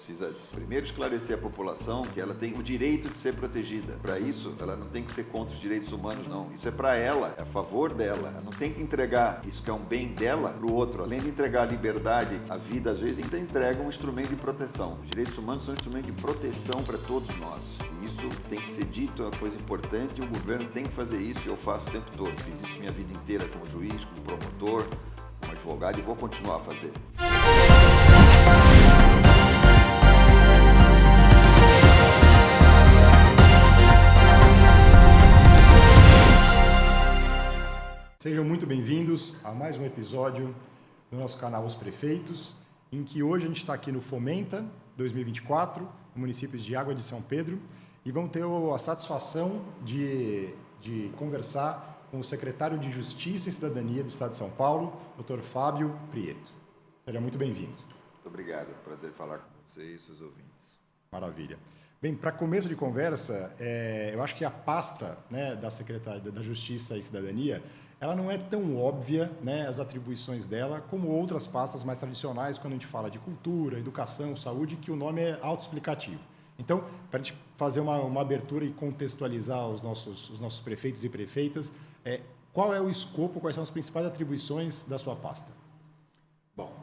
precisa primeiro esclarecer a população que ela tem o direito de ser protegida. Para isso, ela não tem que ser contra os direitos humanos, não. Isso é para ela, é a favor dela. Ela não tem que entregar isso que é um bem dela para o outro. Além de entregar a liberdade, a vida, às vezes, ainda entrega um instrumento de proteção. Os direitos humanos são um instrumento de proteção para todos nós. E isso tem que ser dito, é uma coisa importante, e o governo tem que fazer isso, e eu faço o tempo todo. Fiz isso minha vida inteira como juiz, como promotor, como advogado, e vou continuar a fazer. Sejam muito bem-vindos a mais um episódio do nosso canal Os Prefeitos, em que hoje a gente está aqui no Fomenta 2024, no município de Água de São Pedro, e vamos ter a satisfação de conversar com o secretário de Justiça e Cidadania do Estado de São Paulo, Dr. Fábio Prieto. Seja muito bem-vindo. Muito obrigado, é um prazer falar com você e seus ouvintes. Maravilha. Bem, para começo de conversa, eu acho que a pasta, né, da Secretaria da Justiça e Cidadania, ela não é tão óbvia, né, as atribuições dela, como outras pastas mais tradicionais, quando a gente fala de cultura, educação, saúde, que o nome é autoexplicativo. Então, para a gente fazer uma abertura e contextualizar os nossos prefeitos e prefeitas, qual é o escopo, quais são as principais atribuições da sua pasta? Bom,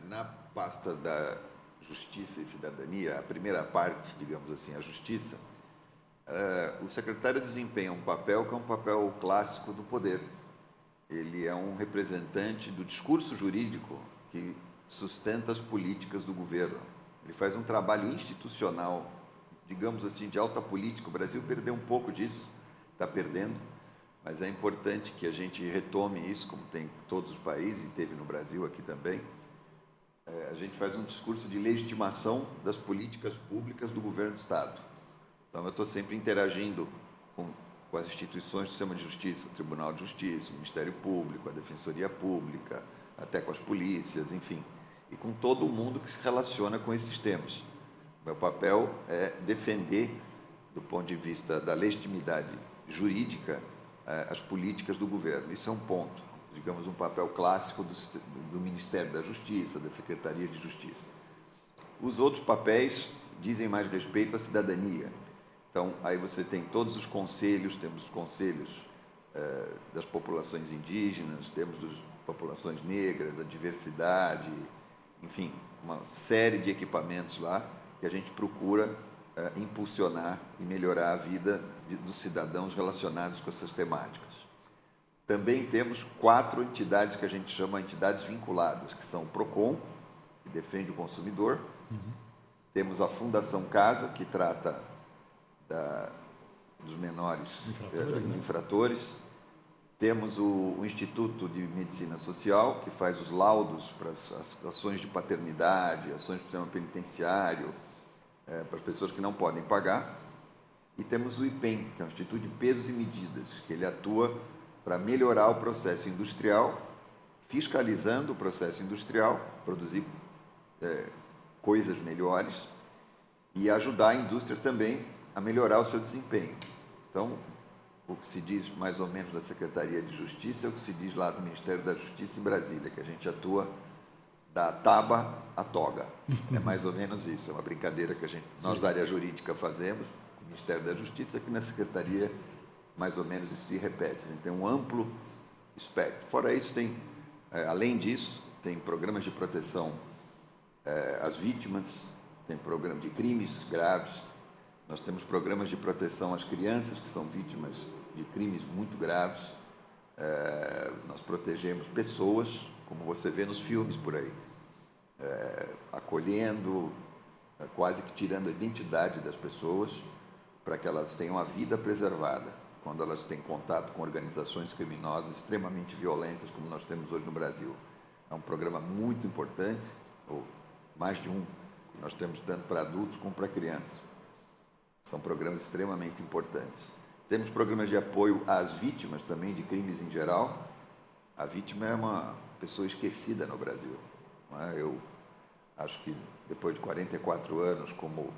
na pasta da Justiça e Cidadania, a primeira parte, digamos assim, a Justiça, o secretário desempenha um papel que é um papel clássico do poder. Ele é um representante do discurso jurídico que sustenta as políticas do governo. Ele faz um trabalho institucional, digamos assim, de alta política. O Brasil perdeu um pouco disso, está perdendo, mas é importante que a gente retome isso, como tem em todos os países, e teve no Brasil aqui também. A gente faz um discurso de legitimação das políticas públicas do governo do Estado. Então, eu estou sempre interagindo com as instituições do sistema de justiça, o Tribunal de Justiça, o Ministério Público, a Defensoria Pública, até com as polícias, enfim, e com todo mundo que se relaciona com esses temas. Meu papel é defender, do ponto de vista da legitimidade jurídica, as políticas do governo. Isso é um ponto, digamos, um papel clássico do Ministério da Justiça, da Secretaria de Justiça. Os outros papéis dizem mais respeito à cidadania. Então, aí você tem todos os conselhos, temos os conselhos das populações indígenas, temos das populações negras, a diversidade, enfim, uma série de equipamentos lá que a gente procura impulsionar e melhorar a vida dos cidadãos relacionados com essas temáticas. Também temos 4 entidades que a gente chama de entidades vinculadas, que são o PROCON, que defende o consumidor, temos a Fundação Casa, que trata dos menores infratores. Temos o Instituto de Medicina Social, que faz os laudos para as ações de paternidade, ações para o sistema penitenciário, para as pessoas que não podem pagar. E temos o IPEM, que é o Instituto de Pesos e Medidas, que ele atua para melhorar o processo industrial, fiscalizando o processo industrial, produzir coisas melhores e ajudar a indústria também a melhorar o seu desempenho. Então, o que se diz mais ou menos da Secretaria de Justiça é o que se diz lá do Ministério da Justiça em Brasília, que a gente atua da taba à toga. É mais ou menos isso, é uma brincadeira que nós da área jurídica fazemos, com o Ministério da Justiça, que na Secretaria mais ou menos isso se repete. A gente tem um amplo espectro. Fora isso, além disso, tem programas de proteção às vítimas, tem programa de crimes graves. Nós temos programas de proteção às crianças que são vítimas de crimes muito graves. Nós protegemos pessoas, como você vê nos filmes por aí, acolhendo, quase que tirando a identidade das pessoas para que elas tenham a vida preservada quando elas têm contato com organizações criminosas extremamente violentas, como nós temos hoje no Brasil. É um programa muito importante, ou mais de um, que nós temos tanto para adultos como para crianças. São programas extremamente importantes. Temos programas de apoio às vítimas também, de crimes em geral. A vítima é uma pessoa esquecida no Brasil. Eu acho que depois de 44 anos como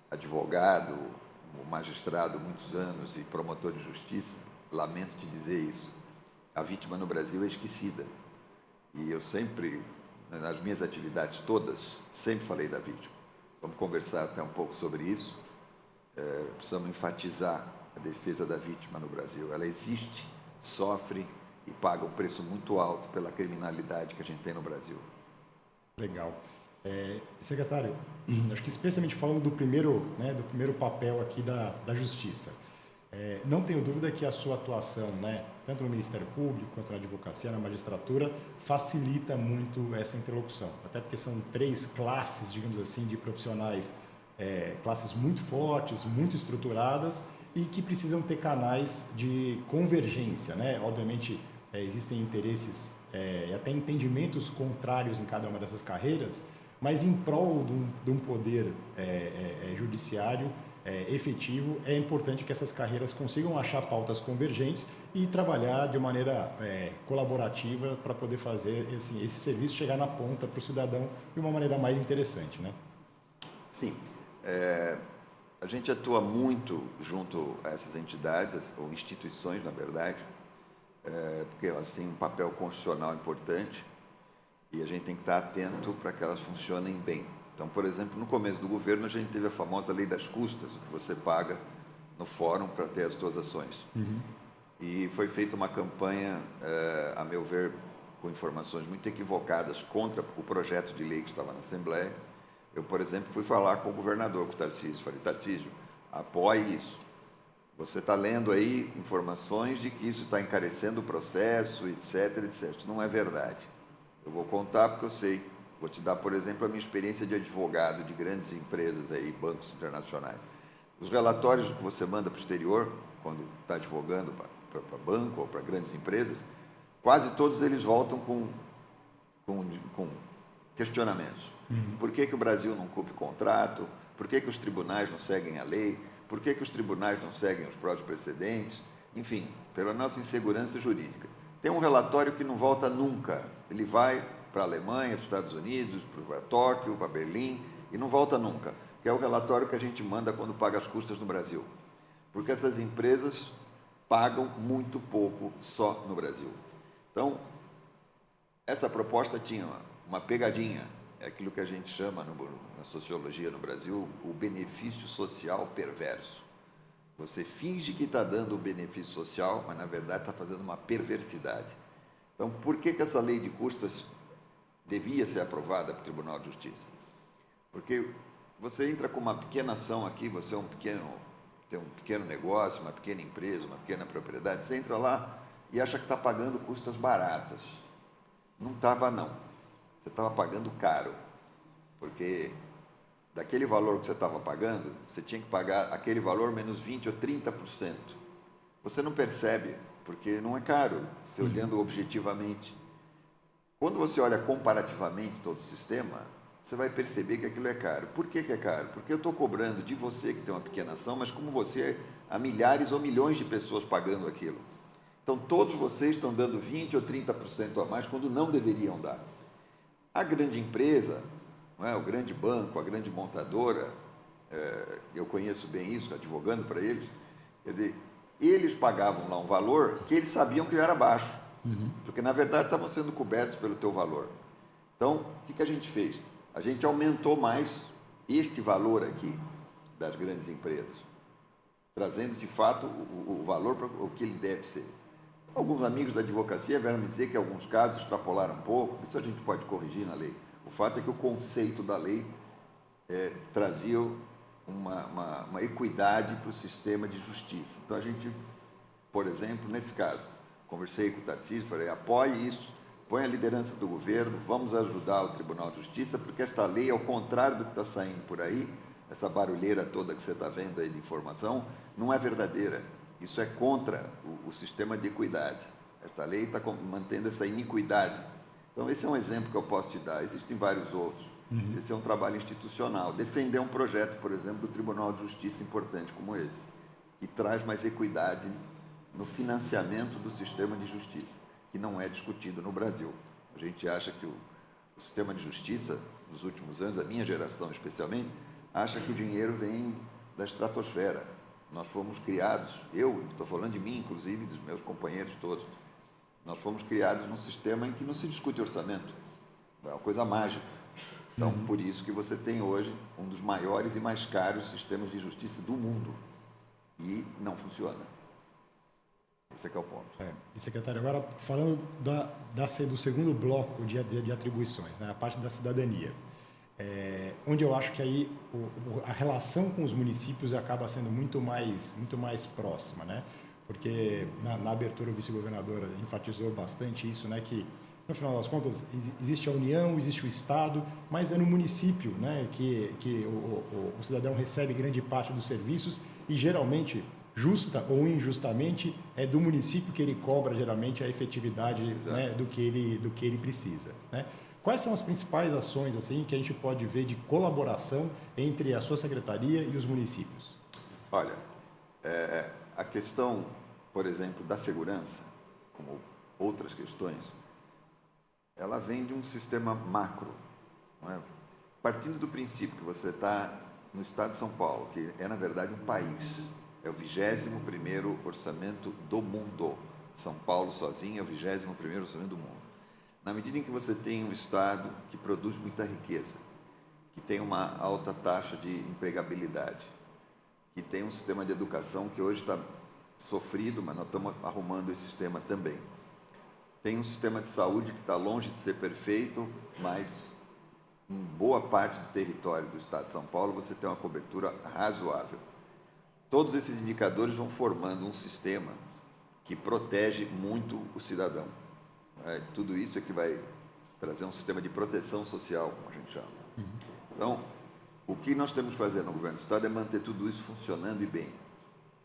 advogado, como magistrado, muitos anos, e promotor de justiça, lamento te dizer isso. A vítima no Brasil é esquecida. E eu sempre, nas minhas atividades todas, sempre falei da vítima. vamos conversar até um pouco sobre isso. Precisamos enfatizar a defesa da vítima no Brasil. Ela existe, sofre e paga um preço muito alto pela criminalidade que a gente tem no Brasil. Legal. Secretário, acho que especialmente falando do primeiro papel aqui da Justiça, não tenho dúvida que a sua atuação, tanto no Ministério Público quanto na advocacia, na magistratura, facilita muito essa interlocução. Até porque são 3 classes, digamos assim, de profissionais, classes muito fortes, muito estruturadas e que precisam ter canais de convergência, Obviamente, existem interesses e até entendimentos contrários em cada uma dessas carreiras, mas em prol de um poder judiciário efetivo, é importante que essas carreiras consigam achar pautas convergentes e trabalhar de maneira colaborativa para poder fazer esse serviço chegar na ponta para o cidadão de uma maneira mais interessante, Sim. A gente atua muito junto a essas entidades, ou instituições, na verdade, porque elas têm um papel constitucional importante e a gente tem que estar atento para que elas funcionem bem. Então, por exemplo, no começo do governo, a gente teve a famosa lei das custas, o que você paga no fórum para ter as suas ações. Uhum. E foi feita uma campanha, a meu ver, com informações muito equivocadas contra o projeto de lei que estava na Assembleia. Eu, por exemplo, fui falar com o governador, com o Tarcísio. Falei, Tarcísio, apoie isso. Você está lendo aí informações de que isso está encarecendo o processo, etc, etc. Isso não é verdade. Eu vou contar porque eu sei. Vou te dar, por exemplo, a minha experiência de advogado de grandes empresas, aí, bancos internacionais. Os relatórios que você manda para o exterior, quando está advogando para banco ou para grandes empresas, quase todos eles voltam com questionamentos. Uhum. Por que o Brasil não cumpre contrato? Por que os tribunais não seguem a lei? Por que os tribunais não seguem os próprios precedentes? Enfim, pela nossa insegurança jurídica. Tem um relatório que não volta nunca. Ele vai para a Alemanha, para os Estados Unidos, para Tóquio, para Berlim, e não volta nunca, que é o relatório que a gente manda quando paga as custas no Brasil. Porque essas empresas pagam muito pouco só no Brasil. Então, essa proposta tinha uma pegadinha, é aquilo que a gente chama na sociologia no Brasil, o benefício social perverso. Você finge que está dando o benefício social, mas na verdade está fazendo uma perversidade. Então, por que essa lei de custas devia ser aprovada pelo Tribunal de Justiça? Porque você entra com uma pequena ação aqui, você tem um pequeno negócio, uma pequena empresa, uma pequena propriedade, você entra lá e acha que está pagando custas baratas. Não estava, não. Você estava pagando caro, porque daquele valor que você estava pagando, você tinha que pagar aquele valor menos 20% ou 30%. Você não percebe, porque não é caro, você olhando objetivamente. Quando você olha comparativamente todo o sistema, você vai perceber que aquilo é caro. Por que é caro? Porque eu estou cobrando de você que tem uma pequena ação, mas como você, há milhares ou milhões de pessoas pagando aquilo. Então, todos vocês estão dando 20% ou 30% a mais, quando não deveriam dar. A grande empresa, não é? O grande banco, a grande montadora, eu conheço bem isso, advogando para eles, quer dizer, eles pagavam lá um valor que eles sabiam que já era baixo, porque, na verdade, estavam sendo cobertos pelo teu valor. Então, o que a gente fez? A gente aumentou mais este valor aqui das grandes empresas, trazendo, de fato, o valor para o que ele deve ser. Alguns amigos da advocacia vieram me dizer que, em alguns casos, extrapolaram um pouco. Isso a gente pode corrigir na lei. O fato é que o conceito da lei trazia uma equidade para o sistema de justiça. Então, a gente, por exemplo, nesse caso, conversei com o Tarcísio, falei, apoie isso, põe a liderança do governo, vamos ajudar o Tribunal de Justiça, porque esta lei, ao contrário do que está saindo por aí, essa barulheira toda que você está vendo aí de informação, não é verdadeira. Isso é contra o sistema de equidade. Esta lei está mantendo essa iniquidade. Então, esse é um exemplo que eu posso te dar. Existem vários outros. Esse é um trabalho institucional. Defender um projeto, por exemplo, do Tribunal de Justiça importante como esse, que traz mais equidade no financiamento do sistema de justiça, que não é discutido no Brasil. A gente acha que o sistema de justiça, nos últimos anos, a minha geração especialmente, acha que o dinheiro vem da estratosfera. Nós fomos criados, eu estou falando de mim, inclusive, dos meus companheiros todos, nós fomos criados num sistema em que não se discute orçamento, é uma coisa mágica. Então, por isso que você tem hoje um dos maiores e mais caros sistemas de justiça do mundo. E não funciona. Esse é que é o ponto. E, secretário, agora falando do segundo bloco de atribuições, né, a parte da cidadania, onde eu acho que aí a relação com os municípios acaba sendo muito mais próxima, né? Porque na abertura o vice-governador enfatizou bastante isso, né, que no final das contas existe a União, existe o Estado, mas é no município, né, que o cidadão recebe grande parte dos serviços e geralmente, justa ou injustamente, é do município que ele cobra geralmente a efetividade, né, do que ele precisa, né? Quais são as principais ações assim que a gente pode ver de colaboração entre a sua secretaria e os municípios? Olha, a questão, por exemplo, da segurança, como outras questões, ela vem de um sistema macro, não é? Partindo do princípio que você está no estado de São Paulo, que é, na verdade, um país. É o 21º orçamento do mundo. São Paulo sozinho é o 21º orçamento do mundo. Na medida em que você tem um estado que produz muita riqueza, que tem uma alta taxa de empregabilidade, que tem um sistema de educação que hoje está sofrido, mas nós estamos arrumando esse sistema também. Tem um sistema de saúde que está longe de ser perfeito, mas em boa parte do território do estado de São Paulo você tem uma cobertura razoável. Todos esses indicadores vão formando um sistema que protege muito o cidadão. Tudo isso é que vai trazer um sistema de proteção social, como a gente chama. Então, o que nós temos que fazer no governo do estado é manter tudo isso funcionando e bem,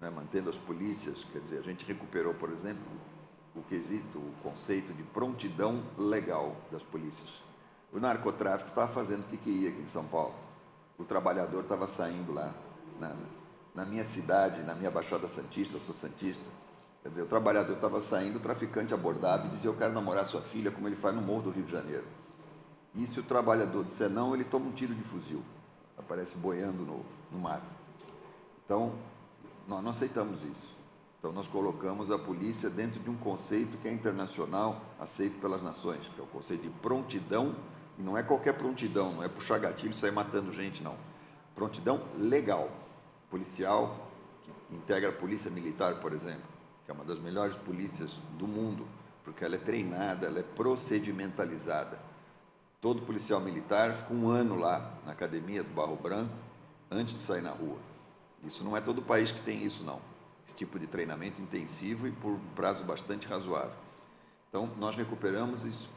né? Mantendo as polícias, quer dizer, a gente recuperou, por exemplo, o conceito de prontidão legal das polícias. O narcotráfico estava fazendo o que queria aqui em São Paulo. O trabalhador estava saindo lá na minha cidade, na minha Baixada Santista, eu sou santista. Quer dizer, o trabalhador estava saindo, o traficante abordava e dizia: eu quero namorar sua filha, como ele faz no Morro do Rio de Janeiro. E se o trabalhador disser não, ele toma um tiro de fuzil, aparece boiando no mar. Então, nós não aceitamos isso. Então, nós colocamos a polícia dentro de um conceito que é internacional, aceito pelas nações, que é o conceito de prontidão, e não é qualquer prontidão, não é puxar gatilho e sair matando gente, não. Prontidão legal, policial, que integra a polícia militar, por exemplo, que é uma das melhores polícias do mundo, porque ela é treinada, ela é procedimentalizada. Todo policial militar fica um ano lá na academia do Barro Branco antes de sair na rua. Isso não é todo país que tem isso, não. Esse tipo de treinamento intensivo e por um prazo bastante razoável. Então, nós recuperamos isso.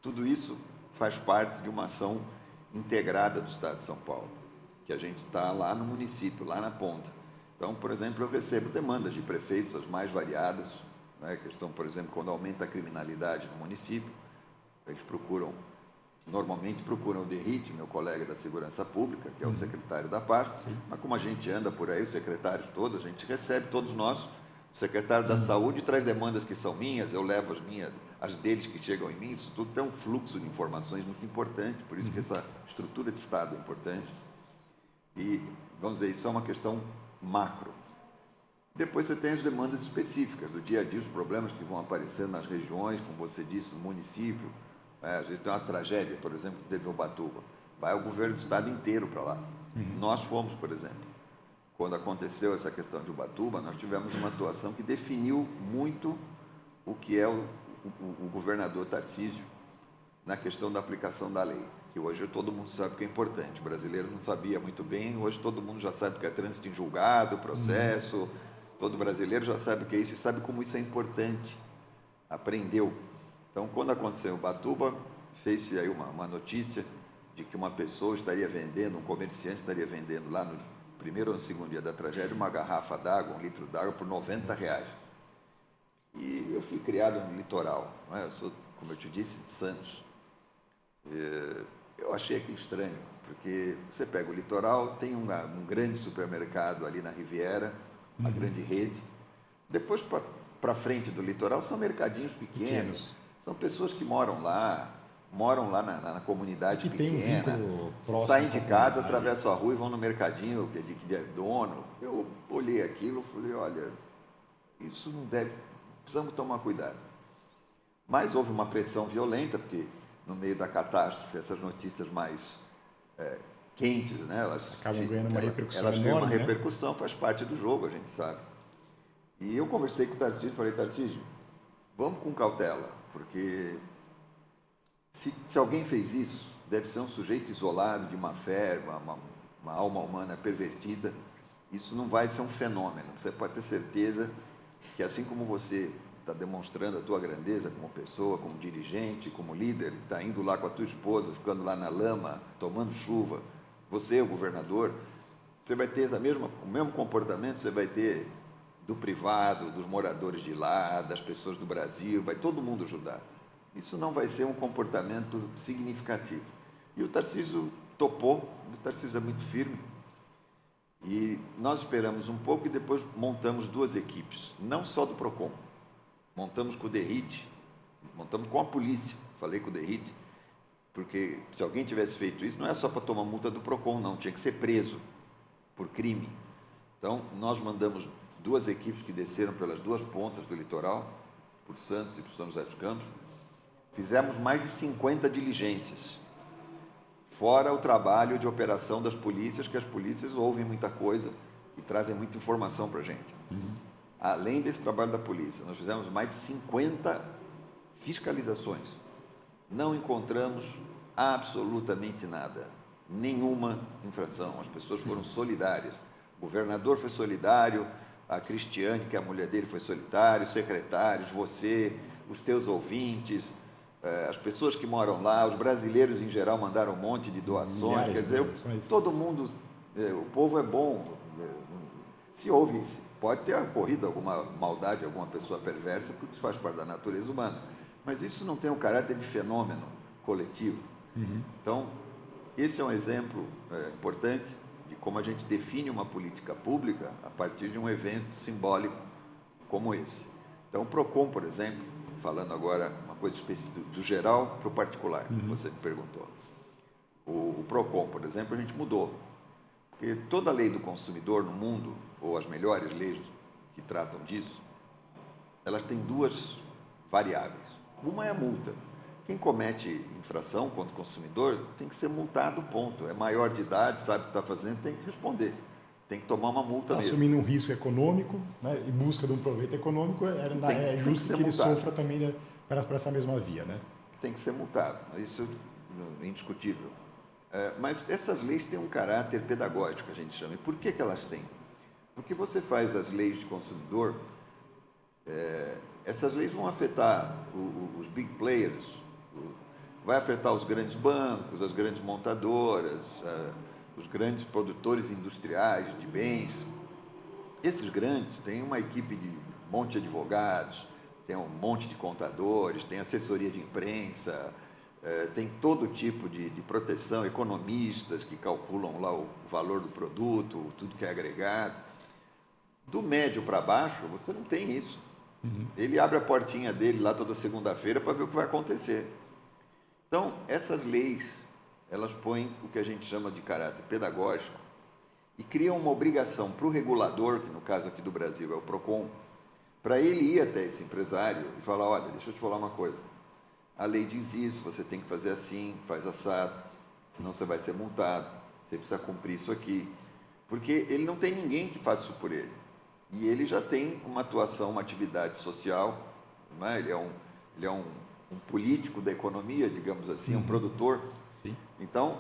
Tudo isso faz parte de uma ação integrada do Estado de São Paulo, que a gente está lá no município, lá na ponta. Então, por exemplo, eu recebo demandas de prefeitos, as mais variadas, né, questão, por exemplo, quando aumenta a criminalidade no município, eles normalmente procuram o Derrite, meu colega da Segurança Pública, que é o secretário da pasta, mas como a gente anda por aí, os secretários todos, a gente recebe, todos nós, o secretário da Saúde traz demandas que são minhas, eu levo as deles que chegam em mim, isso tudo tem um fluxo de informações muito importante, por isso que essa estrutura de Estado é importante. E, vamos dizer, isso é uma questão macro. Depois você tem as demandas específicas do dia a dia, os problemas que vão aparecendo nas regiões, como você disse, no município. Às vezes tem uma tragédia, por exemplo, que teve em Ubatuba. Vai o governo do estado inteiro para lá. Nós fomos, por exemplo. Quando aconteceu essa questão de Ubatuba, nós tivemos uma atuação que definiu muito o que é o governador Tarcísio na questão da aplicação da lei, que hoje todo mundo sabe que é importante. O brasileiro não sabia muito bem, hoje todo mundo já sabe que é trânsito em julgado, processo, todo brasileiro já sabe o que é isso e sabe como isso é importante. Aprendeu. Então, quando aconteceu em Ubatuba, fez-se aí uma notícia de que uma pessoa estaria vendendo, um comerciante estaria vendendo lá no primeiro ou no segundo dia da tragédia, uma garrafa d'água, 1 litro d'água por R$90. E eu fui criado no litoral, não é? Eu sou, como eu te disse, de Santos. Eu achei aquilo estranho, porque você pega o litoral, tem um grande supermercado ali na Riviera, uma grande rede. Depois, para frente do litoral, são mercadinhos pequenos. São pessoas que moram lá na comunidade pequena, saem de casa, atravessam a rua e vão no mercadinho que é dono. Eu olhei aquilo e falei: olha, isso não deve, precisamos tomar cuidado. Mas houve uma pressão violenta, porque no meio da catástrofe, essas notícias mais quentes, né? Acabam ganhando uma repercussão elas ganham uma enorme, repercussão, faz parte do jogo, a gente sabe. E eu conversei com o Tarcísio, falei, Tarcísio, vamos com cautela, porque se alguém fez isso, deve ser um sujeito isolado, de má fé, uma alma humana pervertida. Isso não vai ser um fenômeno. Você pode ter certeza que, assim como você está demonstrando a tua grandeza como pessoa, como dirigente, como líder, está indo lá com a tua esposa, ficando lá na lama, tomando chuva, você, o governador, você vai ter o mesmo comportamento, você vai ter do privado, dos moradores de lá, das pessoas do Brasil, vai todo mundo ajudar. Isso não vai ser um comportamento significativo. E o Tarcísio topou, o Tarcísio é muito firme, e nós esperamos um pouco e depois montamos 2 equipes, não só do PROCON, montamos com o DERIT, montamos com a polícia, falei com o DERIT, porque se alguém tivesse feito isso, não é só para tomar multa do PROCON, não, tinha que ser preso por crime. Então, nós mandamos 2 equipes que desceram pelas 2 pontas do litoral, por Santos e por São José dos Campos, fizemos mais de 50 diligências, fora o trabalho de operação das polícias, que as polícias ouvem muita coisa e trazem muita informação para a gente. Além desse trabalho da polícia, nós fizemos mais de 50 fiscalizações. Não encontramos absolutamente nada, nenhuma infração. As pessoas foram solidárias. O governador foi solidário, a Cristiane, que é a mulher dele, foi solidário, os secretários, você, os teus ouvintes, as pessoas que moram lá, os brasileiros em geral mandaram um monte de doações. Quer dizer, todo mundo, o povo é bom. Se houve, pode ter ocorrido alguma maldade, alguma pessoa perversa, porque isso faz parte da natureza humana. Mas isso não tem um caráter de fenômeno coletivo. Então, esse é um exemplo importante de como a gente define uma política pública a partir de um evento simbólico como esse. Então, o PROCON, por exemplo, falando agora uma coisa específica do geral para o particular, você me perguntou. O PROCON, por exemplo, a gente mudou. Porque toda lei do consumidor no mundo, ou as melhores leis que tratam disso, elas têm 2 variáveis. Uma é a multa. Quem comete infração contra o consumidor tem que ser multado, ponto. É maior de idade, sabe o que está fazendo, tem que responder. Tem que tomar uma multa mesmo. Assumindo um risco econômico, né, em busca de um proveito econômico, é justo que ele sofra também para essa mesma via, né? Tem que ser multado, isso é indiscutível. Mas essas leis têm um caráter pedagógico, a gente chama. E por que elas têm? Porque você faz as leis de consumidor, essas leis vão afetar os big players, vai afetar os grandes bancos, as grandes montadoras, os grandes produtores industriais de bens. Esses grandes têm uma equipe de um monte de advogados, tem um monte de contadores, tem assessoria de imprensa, tem todo tipo de proteção, economistas que calculam lá o valor do produto, tudo que é agregado. Do médio para baixo, você não tem isso. Ele abre a portinha dele lá toda segunda-feira para ver o que vai acontecer. Então, essas leis, elas põem o que a gente chama de caráter pedagógico e criam uma obrigação para o regulador, que no caso aqui do Brasil é o PROCON, para ele ir até esse empresário e falar, olha, deixa eu te falar uma coisa, a lei diz isso, você tem que fazer assim, faz assado, senão você vai ser multado, você precisa cumprir isso aqui, porque ele não tem ninguém que faça isso por ele, e ele já tem uma atuação, uma atividade social, né? Ele é um político da economia, digamos assim, um produtor. Sim. Então,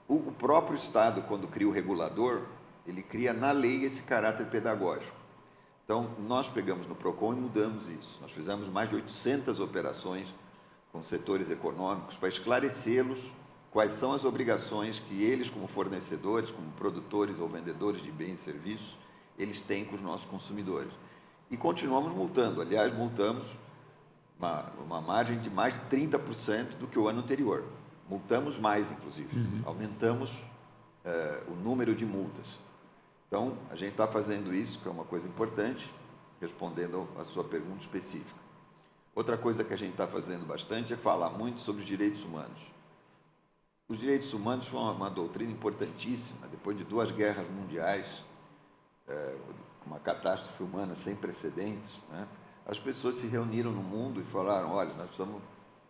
o próprio Estado, quando cria o regulador, ele cria na lei esse caráter pedagógico. Então, nós pegamos no PROCON e mudamos isso. Nós fizemos mais de 800 operações com setores econômicos para esclarecê-los quais são as obrigações que eles, como fornecedores, como produtores ou vendedores de bens e serviços, eles têm com os nossos consumidores. E continuamos multando. Aliás, multamos uma margem de mais de 30% do que o ano anterior. Multamos mais, inclusive. Aumentamos o número de multas. Então, a gente está fazendo isso, que é uma coisa importante, respondendo a sua pergunta específica. Outra coisa que a gente está fazendo bastante é falar muito sobre os direitos humanos. Os direitos humanos foram uma doutrina importantíssima, depois de 2 guerras mundiais, uma catástrofe humana sem precedentes, né? As pessoas se reuniram no mundo e falaram, olha, nós precisamos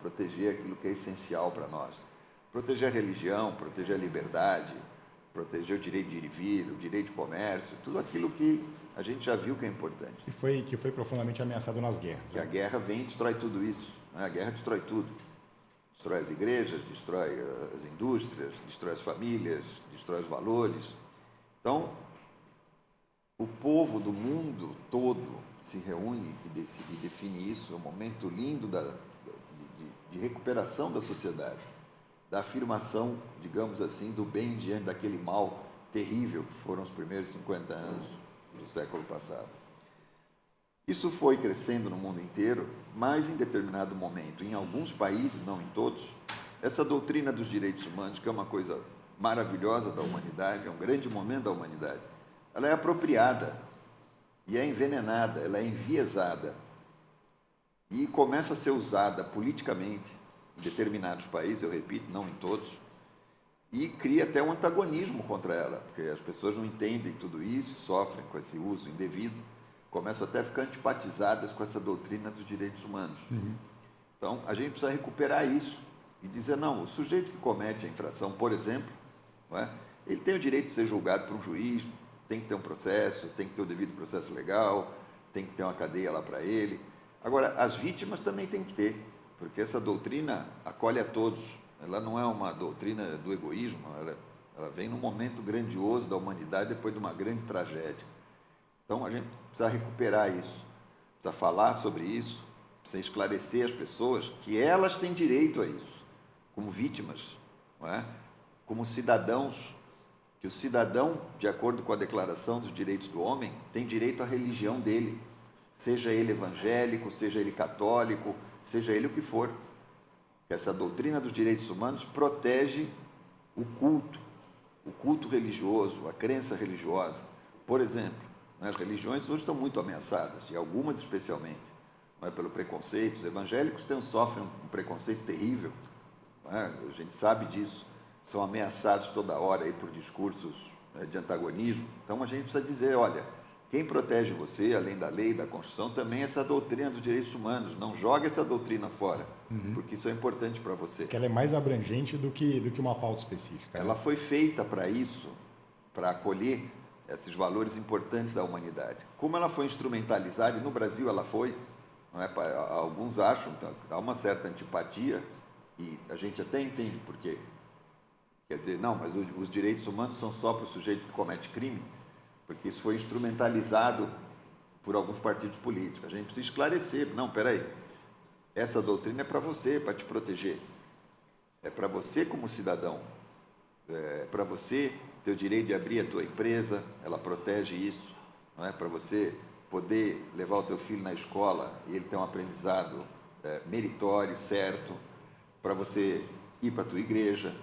proteger aquilo que é essencial para nós. Proteger a religião, proteger a liberdade, proteger o direito de ir e vir, o direito de comércio, tudo aquilo que a gente já viu que é importante. Que foi profundamente ameaçado nas guerras. Que a guerra vem e destrói tudo isso. Né? A guerra destrói tudo. Destrói as igrejas, destrói as indústrias, destrói as famílias, destrói os valores. Então, o povo do mundo todo se reúne e define isso. É um momento lindo de recuperação da sociedade, da afirmação, digamos assim, do bem diante daquele mal terrível que foram os primeiros 50 anos do século passado. Isso foi crescendo no mundo inteiro, mas em determinado momento, em alguns países, não em todos, essa doutrina dos direitos humanos, que é uma coisa maravilhosa da humanidade, é um grande momento da humanidade, ela é apropriada e é envenenada, ela é enviesada e começa a ser usada politicamente em determinados países, eu repito, não em todos, e cria até um antagonismo contra ela, porque as pessoas não entendem tudo isso, sofrem com esse uso indevido, começam até a ficar antipatizadas com essa doutrina dos direitos humanos. Então, a gente precisa recuperar isso e dizer, não, o sujeito que comete a infração, por exemplo, não é, ele tem o direito de ser julgado por um juiz, tem que ter um processo, tem que ter o devido processo legal, tem que ter uma cadeia lá para ele. Agora, as vítimas também tem que ter, porque essa doutrina acolhe a todos. Ela não é uma doutrina do egoísmo, ela vem num momento grandioso da humanidade depois de uma grande tragédia. Então, a gente precisa recuperar isso, precisa falar sobre isso, precisa esclarecer as pessoas que elas têm direito a isso, como vítimas, não é? Como cidadãos, que o cidadão, de acordo com a Declaração dos Direitos do Homem, tem direito à religião dele, seja ele evangélico, seja ele católico, seja ele o que for. Essa doutrina dos direitos humanos protege o culto religioso, a crença religiosa. Por exemplo, as religiões hoje estão muito ameaçadas, e algumas especialmente, não é, pelo preconceito. Os evangélicos sofrem um preconceito terrível, não é? A gente sabe disso, são ameaçados toda hora aí por discursos, né, de antagonismo. Então a gente precisa dizer, olha, quem protege você, além da lei e da Constituição, também é essa doutrina dos direitos humanos. Não joga essa doutrina fora, porque isso é importante para você. Porque ela é mais abrangente do que uma pauta específica. Ela foi feita para isso, para acolher esses valores importantes da humanidade. Como ela foi instrumentalizada, e no Brasil ela foi, não é? Alguns acham, há uma certa antipatia, e a gente até entende por quê. Quer dizer, não, mas os direitos humanos são só para o sujeito que comete crime, porque isso foi instrumentalizado por alguns partidos políticos. A gente precisa esclarecer, não, peraí, essa doutrina é para você, para te proteger. É para você como cidadão, é para você ter o direito de abrir a tua empresa, ela protege isso, não é? Para você poder levar o teu filho na escola e ele ter um aprendizado meritório, certo, para você ir para a tua igreja,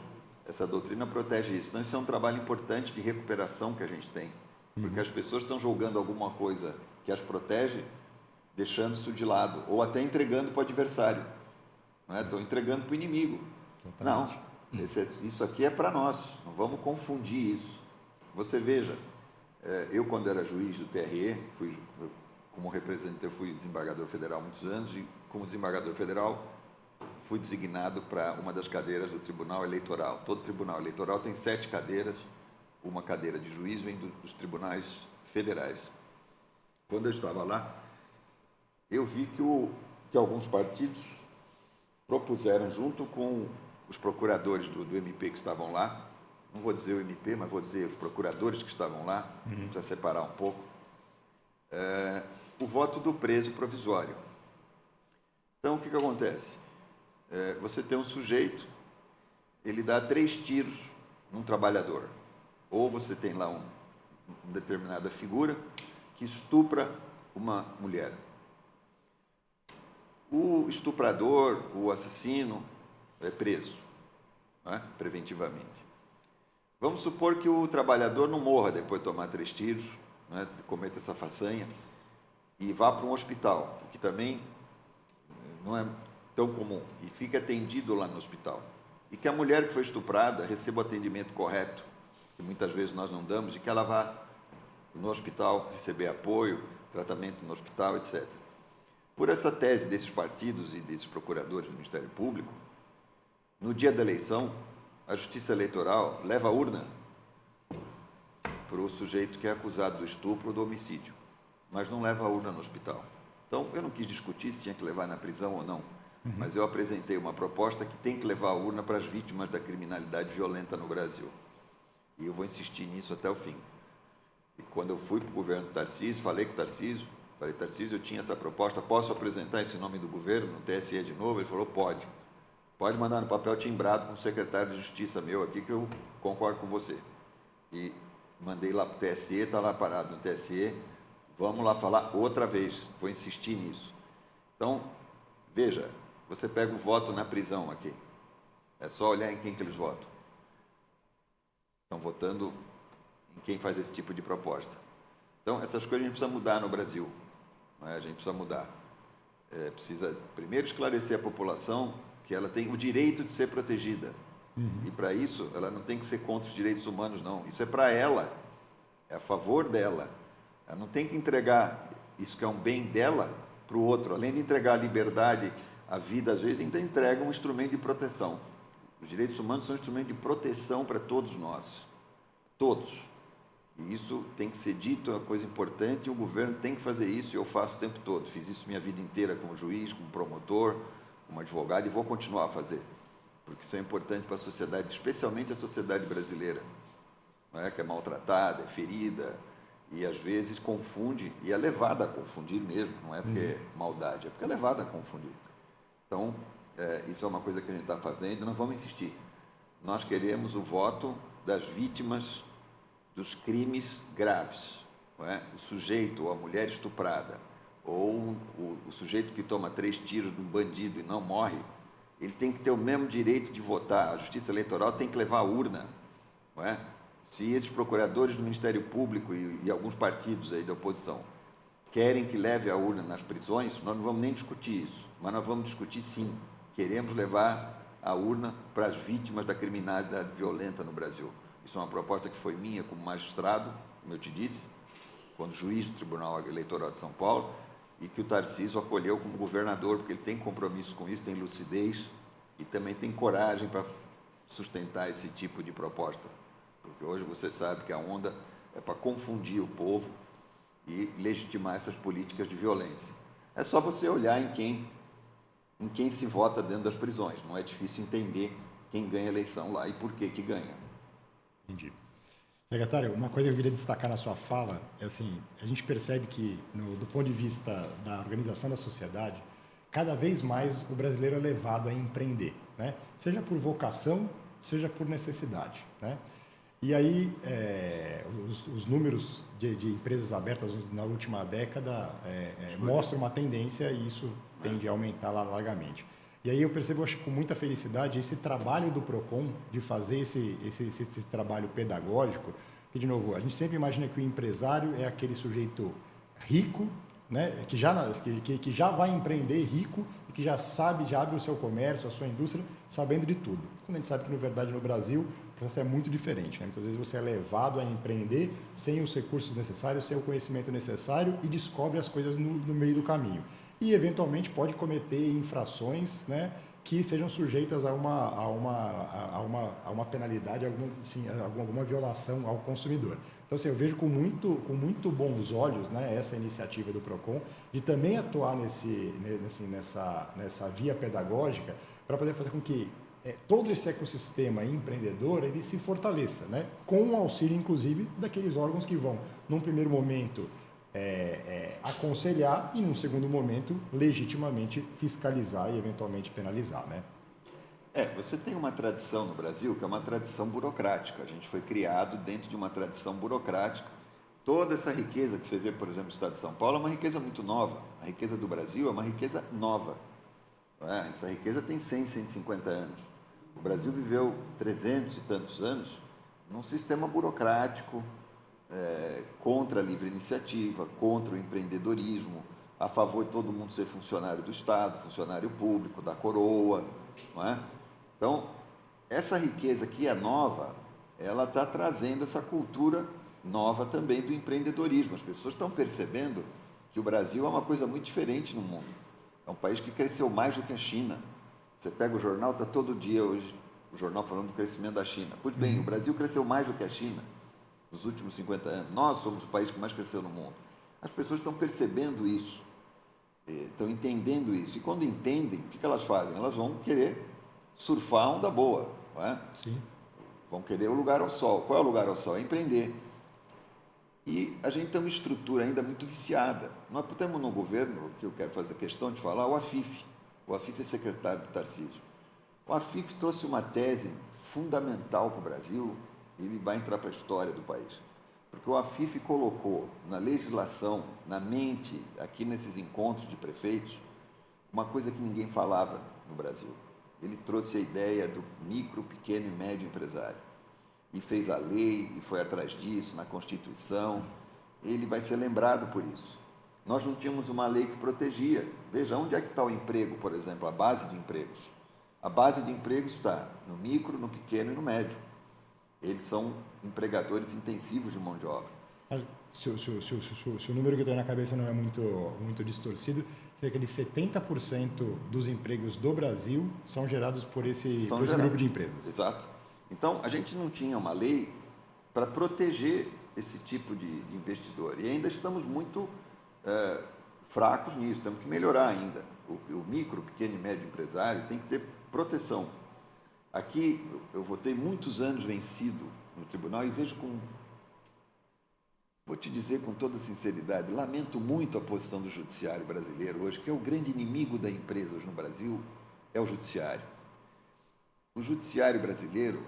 essa doutrina protege isso. Então, isso é um trabalho importante de recuperação que a gente tem, porque as pessoas estão julgando alguma coisa que as protege, deixando isso de lado, ou até entregando para o adversário, não é? Estão entregando para o inimigo. Totalmente. Não, isso aqui é para nós, não vamos confundir isso. Você veja, eu quando era juiz do TRE, como representante, eu fui desembargador federal há muitos anos, e como desembargador federal fui designado para uma das cadeiras do Tribunal Eleitoral. Todo Tribunal Eleitoral tem 7 cadeiras, uma cadeira de juiz vem dos tribunais federais. Quando eu estava lá, eu vi que alguns partidos propuseram, junto com os procuradores do MP que estavam lá, não vou dizer o MP, mas vou dizer os procuradores que estavam lá, para separar um pouco, o voto do preso provisório. Então, o que acontece? Você tem um sujeito, ele dá 3 tiros num trabalhador, ou você tem lá uma determinada figura que estupra uma mulher. O estuprador, o assassino, é preso, não é? Preventivamente. Vamos supor que o trabalhador não morra depois de tomar 3 tiros, não é? Cometa essa façanha, e vá para um hospital, o que também não é tão comum, e fica atendido lá no hospital. E que a mulher que foi estuprada receba o atendimento correto, que muitas vezes nós não damos, e que ela vá no hospital receber apoio, tratamento no hospital, etc. por essa tese desses partidos e desses procuradores do Ministério Público, no dia da eleição, a Justiça Eleitoral leva a urna para o sujeito que é acusado do estupro ou do homicídio, mas não leva a urna no hospital. Então, eu não quis discutir se tinha que levar na prisão ou não, mas eu apresentei uma proposta que tem que levar a urna para as vítimas da criminalidade violenta no Brasil. E eu vou insistir nisso até o fim. E quando eu fui para o governo do Tarcísio, falei com o Tarcísio, Tarcísio, eu tinha essa proposta, posso apresentar esse nome do governo no TSE de novo? Ele falou, pode. Pode mandar no papel timbrado com o secretário de Justiça meu aqui, que eu concordo com você. E mandei lá para o TSE, está lá parado no TSE, vamos lá falar outra vez, vou insistir nisso. Então, veja, você pega o voto na prisão aqui, é só olhar em quem que eles votam. Estão votando em quem faz esse tipo de proposta. Então, essas coisas a gente precisa mudar no Brasil, não é? A gente precisa mudar. Precisa primeiro esclarecer a população que ela tem o direito de ser protegida. E para isso, ela não tem que ser contra os direitos humanos, não. Isso é para ela, é a favor dela. Ela não tem que entregar isso que é um bem dela para o outro. Além de entregar a liberdade, a vida, às vezes, ainda entrega um instrumento de proteção. Os direitos humanos são um instrumento de proteção para todos nós. Todos. E isso tem que ser dito, é uma coisa importante, e o governo tem que fazer isso, e eu faço o tempo todo. Fiz isso minha vida inteira como juiz, como promotor, como advogado, e vou continuar a fazer. Porque isso é importante para a sociedade, especialmente a sociedade brasileira, não é? Que é maltratada, é ferida, e às vezes confunde, e é levada a confundir mesmo, não é porque é maldade, é porque é levada a confundir. Então, isso é uma coisa que a gente está fazendo, nós vamos insistir. Nós queremos o voto das vítimas dos crimes graves, não é? O sujeito ou a mulher estuprada, ou o sujeito que toma 3 tiros de um bandido e não morre, ele tem que ter o mesmo direito de votar. A Justiça Eleitoral tem que levar a urna, não é? Se esses procuradores do Ministério Público e alguns partidos aí da oposição querem que leve a urna nas prisões, nós não vamos nem discutir isso, mas nós vamos discutir sim. Queremos levar a urna para as vítimas da criminalidade violenta no Brasil. Isso é uma proposta que foi minha como magistrado, como eu te disse, quando juiz do Tribunal Eleitoral de São Paulo, e que o Tarcísio acolheu como governador, porque ele tem compromisso com isso, tem lucidez e também tem coragem para sustentar esse tipo de proposta. Porque hoje você sabe que a onda é para confundir o povo e legitimar essas políticas de violência. É só você olhar em quem se vota dentro das prisões. Não é difícil entender quem ganha a eleição lá e por que ganha. Entendi. Secretário, uma coisa que eu queria destacar na sua fala é assim, a gente percebe que, do ponto de vista da organização da sociedade, cada vez mais o brasileiro é levado a empreender, né? Seja por vocação, seja por necessidade, né? E aí, os números de empresas abertas na última década mostram uma tendência e isso tende a aumentar largamente. E aí eu percebo, acho, com muita felicidade, esse trabalho do PROCON de fazer esse trabalho pedagógico, que, de novo, a gente sempre imagina que o empresário é aquele sujeito rico, né, que já vai empreender rico e que já abre o seu comércio, a sua indústria, sabendo de tudo. Quando a gente sabe que, na verdade, no Brasil, o processo é muito diferente, né? Muitas vezes você é levado a empreender sem os recursos necessários, sem o conhecimento necessário e descobre as coisas no meio do caminho. E, eventualmente, pode cometer infrações, né, que sejam sujeitas a uma penalidade, alguma violação ao consumidor. Então, assim, eu vejo com muito bons olhos, né, essa iniciativa do PROCON de também atuar nessa via pedagógica para poder fazer com que todo esse ecossistema empreendedor ele se fortaleça, né, com o auxílio, inclusive, daqueles órgãos que vão, num primeiro momento, aconselhar e, num segundo momento, legitimamente fiscalizar e, eventualmente, penalizar, né? Você tem uma tradição no Brasil que é uma tradição burocrática. A gente foi criado dentro de uma tradição burocrática. Toda essa riqueza que você vê, por exemplo, no estado de São Paulo, é uma riqueza muito nova. A riqueza do Brasil é uma riqueza nova. Essa riqueza tem 100, 150 anos. O Brasil viveu 300 e tantos anos num sistema burocrático, contra a livre iniciativa, contra o empreendedorismo, a favor de todo mundo ser funcionário do Estado, funcionário público, da coroa, não é? Então, essa riqueza que é nova, ela está trazendo essa cultura nova também do empreendedorismo. As pessoas estão percebendo que o Brasil é uma coisa muito diferente no mundo. É um país que cresceu mais do que a China. Você pega o jornal, está todo dia hoje o jornal falando do crescimento da China. Pois bem, o Brasil cresceu mais do que a China nos últimos 50 anos. Nós somos o país que mais cresceu no mundo. As pessoas estão percebendo isso, estão entendendo isso. E quando entendem, o que elas fazem? Elas vão querer surfar a onda boa, não é? Sim. Vão querer o lugar ao sol. Qual é o lugar ao sol? É empreender. E a gente tem uma estrutura ainda muito viciada. Nós temos no governo, que eu quero fazer questão de falar, o AFIF. O AFIF é secretário do Tarcísio. O AFIF trouxe uma tese fundamental para o Brasil, e ele vai entrar para a história do país. Porque o AFIF colocou na legislação, na mente, aqui nesses encontros de prefeitos, uma coisa que ninguém falava no Brasil. Ele trouxe a ideia do micro, pequeno e médio empresário. E fez a lei, e foi atrás disso, na Constituição. Ele vai ser lembrado por isso. Nós não tínhamos uma lei que protegia. Veja, onde é que está o emprego, por exemplo, a base de empregos? A base de empregos está no micro, no pequeno e no médio. Eles são empregadores intensivos de mão de obra. Se o número que eu tenho na cabeça não é muito distorcido, cerca de 70% dos empregos do Brasil são gerados por esse grupo de empresas. Exato. Então, a gente não tinha uma lei para proteger esse tipo de investidor. E ainda estamos muito fracos nisso, temos que melhorar ainda. O micro, pequeno e médio empresário tem que ter proteção. Aqui, eu votei muitos anos vencido no tribunal e vejo vou te dizer com toda sinceridade, lamento muito a posição do judiciário brasileiro hoje, que é o grande inimigo das empresas no Brasil, é o judiciário. O judiciário brasileiro,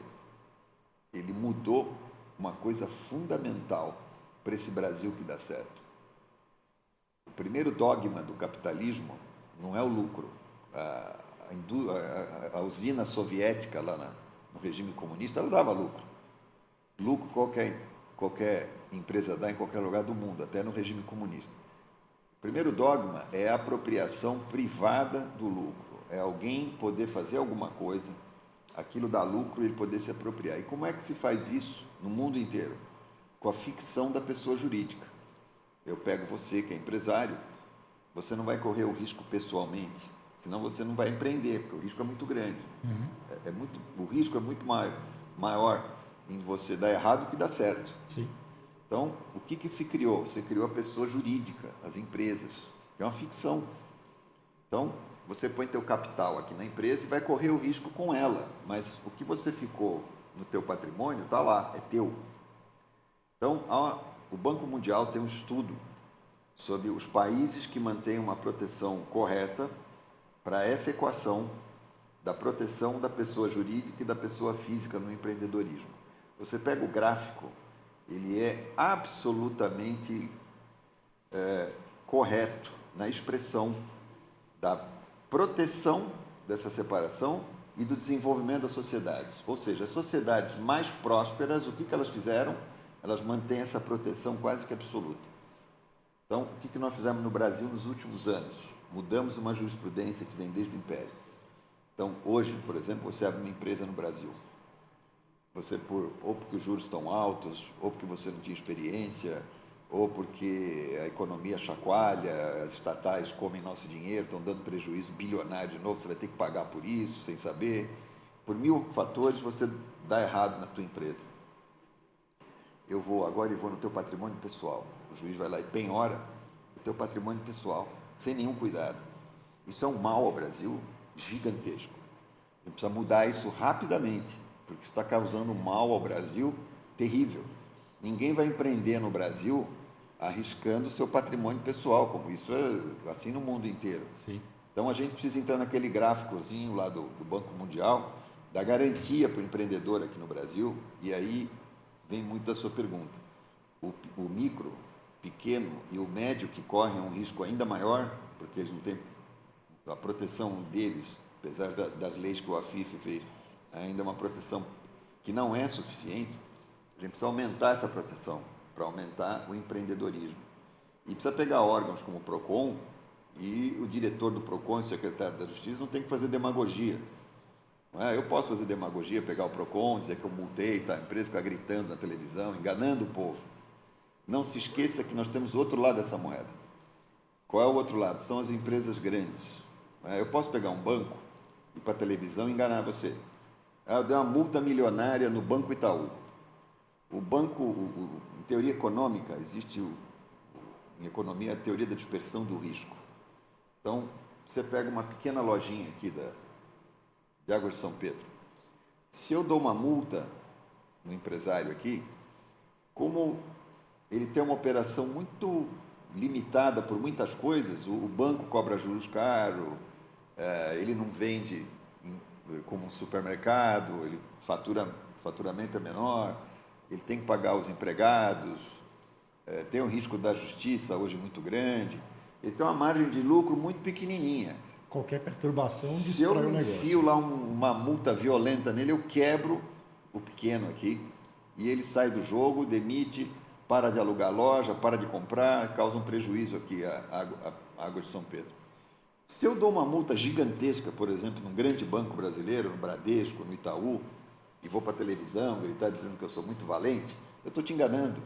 ele mudou uma coisa fundamental para esse Brasil que dá certo. O primeiro dogma do capitalismo não é o lucro. A usina soviética lá no regime comunista, ela dava lucro. Lucro qualquer empresa dá em qualquer lugar do mundo, até no regime comunista. O primeiro dogma é a apropriação privada do lucro. É alguém poder fazer alguma coisa, aquilo dá lucro e ele poder se apropriar. E como é que se faz isso no mundo inteiro? Com a ficção da pessoa jurídica. Eu pego você, que é empresário, você não vai correr o risco pessoalmente, senão você não vai empreender, porque o risco é muito grande. O risco é muito maior em você dar errado que dar certo. Sim. Então, o que se criou? Você criou a pessoa jurídica, as empresas, que é uma ficção. Então, você põe teu capital aqui na empresa e vai correr o risco com ela, mas o que você ficou no teu patrimônio está lá, é teu. Então, o Banco Mundial tem um estudo sobre os países que mantêm uma proteção correta para essa equação da proteção da pessoa jurídica e da pessoa física no empreendedorismo. Você pega o gráfico, ele é absolutamente correto na expressão da proteção dessa separação e do desenvolvimento das sociedades. Ou seja, as sociedades mais prósperas, o que elas fizeram? Elas mantêm essa proteção quase que absoluta. Então, o que nós fizemos no Brasil nos últimos anos? Mudamos uma jurisprudência que vem desde o Império. Então, hoje, por exemplo, você abre uma empresa no Brasil. Você, ou porque os juros estão altos, ou porque você não tinha experiência, ou porque a economia chacoalha, as estatais comem nosso dinheiro, estão dando prejuízo bilionário de novo, você vai ter que pagar por isso, sem saber. Por 1000 fatores, você dá errado na tua empresa. Eu vou no teu patrimônio pessoal. O juiz vai lá e penhora o teu patrimônio pessoal, sem nenhum cuidado. Isso é um mal ao Brasil gigantesco. A gente precisa mudar isso rapidamente, porque isso está causando um mal ao Brasil terrível. Ninguém vai empreender no Brasil arriscando o seu patrimônio pessoal, como isso é assim no mundo inteiro. Sim. Então, a gente precisa entrar naquele gráficozinho lá do Banco Mundial, da garantia para o empreendedor aqui no Brasil, e aí vem muito da sua pergunta. O micro, pequeno e o médio, que correm um risco ainda maior, porque eles não têm a proteção deles, apesar das leis que o AFIF fez, ainda é uma proteção que não é suficiente. A gente precisa aumentar essa proteção para aumentar o empreendedorismo. E precisa pegar órgãos como o PROCON, e o diretor do PROCON e o secretário da Justiça não tem que fazer demagogia. Não é? Eu posso fazer demagogia, pegar o PROCON, dizer que eu multei, tá? A empresa ficar gritando na televisão, enganando o povo. Não se esqueça que nós temos outro lado dessa moeda. Qual é o outro lado? São as empresas grandes, Eu posso pegar um banco e ir para a televisão e enganar você. Eu dei uma multa milionária no Banco Itaú. O banco, em teoria econômica, existe em economia a teoria da dispersão do risco. Então, você pega uma pequena lojinha aqui de Águas de São Pedro. Se eu dou uma multa no empresário aqui, como ele tem uma operação muito limitada por muitas coisas, o banco cobra juros caros, ele não vende como um supermercado, faturamento é menor, ele tem que pagar os empregados, tem o risco da justiça hoje muito grande, ele tem uma margem de lucro muito pequenininha. Qualquer perturbação destrói Se eu o negócio. enfio lá uma multa violenta nele, eu quebro o pequeno aqui e ele sai do jogo, demite, para de alugar a loja, para de comprar, causa um prejuízo aqui à Água de São Pedro. Se eu dou uma multa gigantesca, por exemplo, num grande banco brasileiro, no Bradesco, no Itaú, e vou para a televisão gritar dizendo que eu sou muito valente, eu estou te enganando.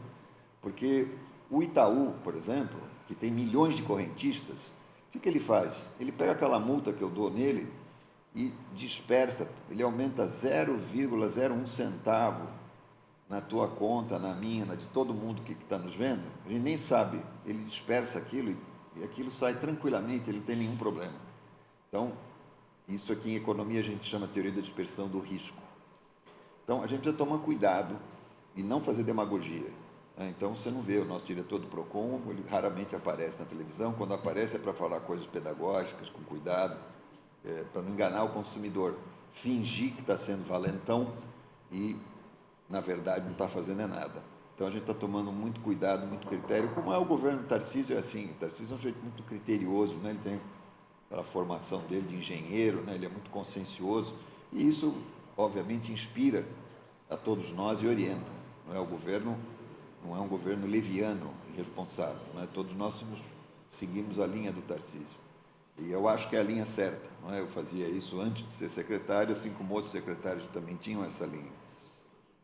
Porque o Itaú, por exemplo, que tem milhões de correntistas, o que ele faz? Ele pega aquela multa que eu dou nele e dispersa, ele aumenta 0,01 centavo na tua conta, na minha, na de todo mundo que está nos vendo. A gente nem sabe, ele dispersa aquilo e aquilo sai tranquilamente, ele não tem nenhum problema. Então, isso aqui em economia a gente chama de teoria da dispersão do risco. Então, a gente precisa tomar cuidado e não fazer demagogia. Então, você não vê o nosso diretor do PROCON, ele raramente aparece na televisão. Quando aparece é para falar coisas pedagógicas, com cuidado, para não enganar o consumidor. Fingir que está sendo valentão e, na verdade, não está fazendo nada. Então, a gente está tomando muito cuidado, muito critério. Como é o governo do Tarcísio, é assim. O Tarcísio é um sujeito muito criterioso, né? Ele tem aquela formação dele de engenheiro, né? Ele é muito consciencioso. E isso, obviamente, inspira a todos nós e orienta. Não é o governo... Não é um governo leviano, irresponsável. Né? Todos nós seguimos a linha do Tarcísio. E eu acho que é a linha certa. Não é? Eu fazia isso antes de ser secretário, assim como outros secretários também tinham essa linha.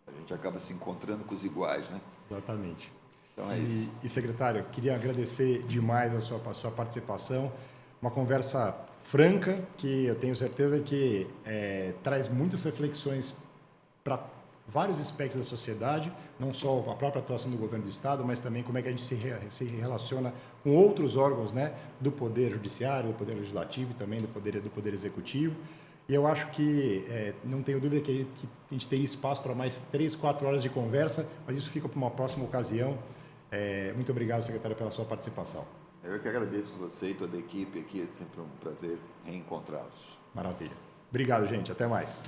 A gente acaba se encontrando com os iguais. Né? Exatamente. Então é isso. E, secretário, queria agradecer demais a sua participação. Uma conversa franca, que eu tenho certeza que traz muitas reflexões para vários aspectos da sociedade, não só a própria atuação do governo do Estado, mas também como é que a gente se relaciona com outros órgãos, né, do Poder Judiciário, do Poder Legislativo e também do Poder Executivo. E eu acho que, não tenho dúvida que a gente teria espaço para mais 3, 4 horas de conversa, mas isso fica para uma próxima ocasião. Muito obrigado, secretário, pela sua participação. Eu que agradeço você e toda a equipe aqui, é sempre um prazer reencontrá-los. Maravilha. Obrigado, gente. Até mais.